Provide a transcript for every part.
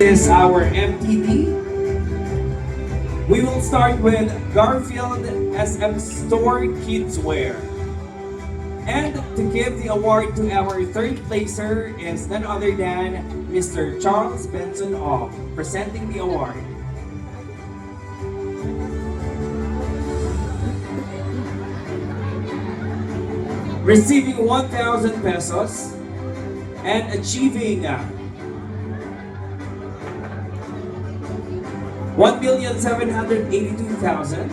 Is our MTD. We will start with Garfield SM Store Kidswear. And to give the award to our third placer is none other than Mr. Charles Benson Off, presenting the award. Receiving 1,000 pesos and achieving 1,782,000.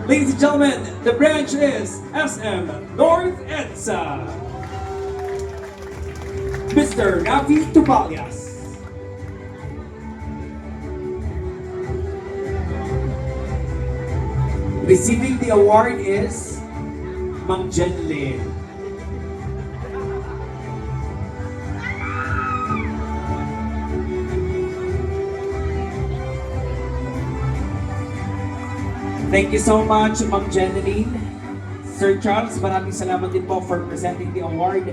Ladies and gentlemen, the branch is SM North EDSA. Mr. Rafi Tubalias. Receiving the award is Mang Jenlyn. Thank you so much, Ma'am Jeneline. Sir Charles, maraming salamat din po for presenting the award.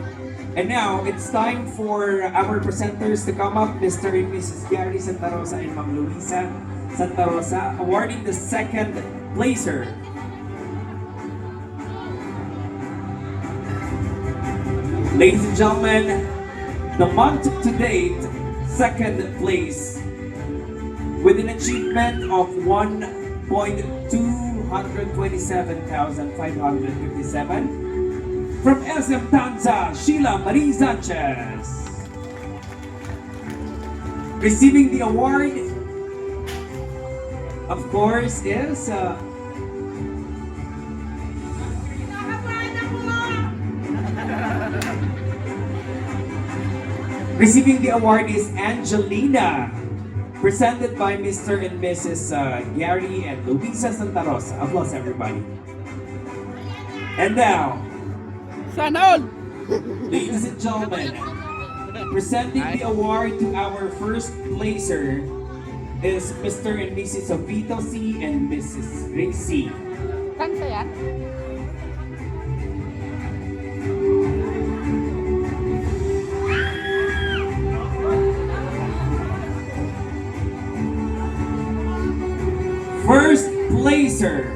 And now, it's time for our presenters to come up, Mr. and Mrs. Gary Santa Rosa and Ma'am Luisa Santa Rosa, awarding the second placer. Ladies and gentlemen, the month to date, second place, with an achievement of 1,227,557 from SM Tanza, Sheila Marie Sanchez. Receiving the award, of course, is receiving the award is Angelina, presented by Mr. and Mrs. Gary and Luisa Santa Rosa. Applause, everybody. And now, ladies and gentlemen, presenting the award to our first placer is Mr. and Mrs. Vito C. and Mrs. Ray C. Kansa yan? First placer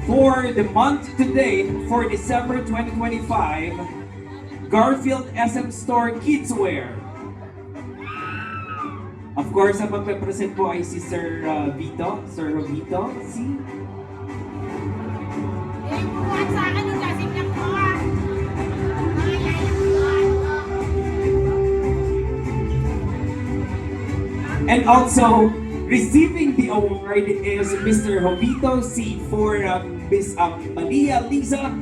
for the month to date for December 2025, Garfield SM Store Kidswear. Of course, ang magpe-present po ay si Sir Vito, Sir Vito. Si? And also, receiving the award is Mr. Jovito C. for Miss Maria Lisa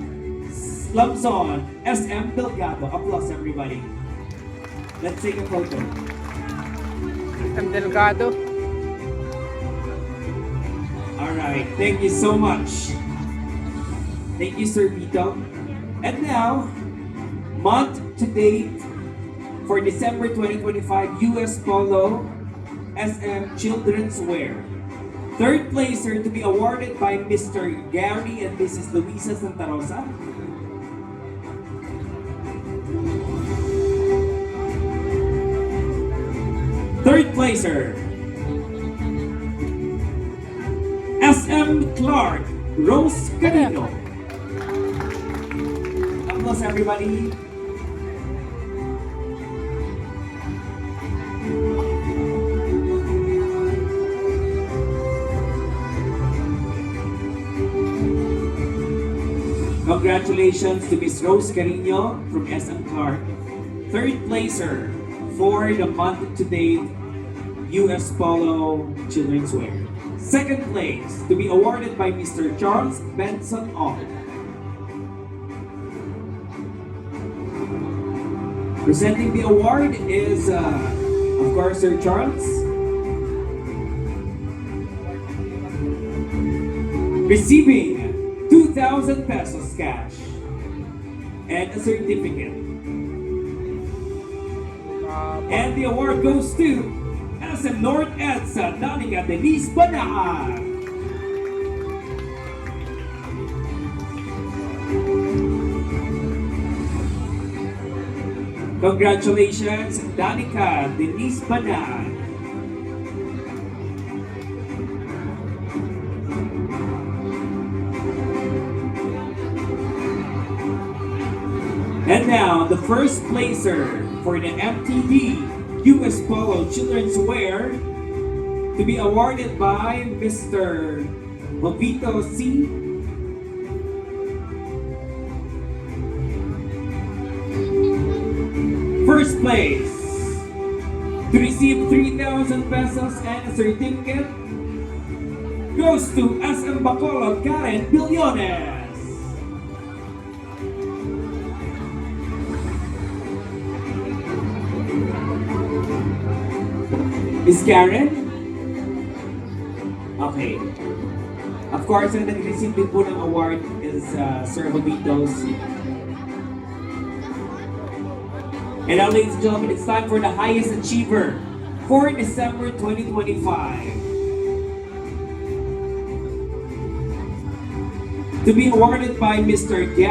Lamson, SM Delgado. Applause, everybody. Let's take a photo. SM Delgado. Alright, thank you so much. Thank you, Sir Vito. And now, month to date for December 2025, US Polo SM Children's Wear. Third placer to be awarded by Mr. Gary and Mrs. Luisa Santa Rosa. Third placer, SM Clark Rose Carino. Applause, everybody. Congratulations to Miss Rose Carino from SM Clark. Third placer for the month to date US Polo Children's Wear. Second place to be awarded by Mr. Charles Benson Off. Presenting the award is, of course, Sir Charles. Receiving 2,000 pesos cash and a certificate. And the award goes to SM North EDSA, Danica Denise Banaan. Congratulations, Danica Denise Banan. And now, the first placer for the MTV US Polo Children's Wear to be awarded by Mr. Jovito C. First place to receive 3,000 pesos and a certificate goes to SM Bacolod Karen Billones. Miss Karen? Okay. Of course, ang nag-receive din po ng award is Sir Jovito C. And now, ladies and gentlemen, it's time for the highest achiever for December 2025. To be awarded by Mr. Gary.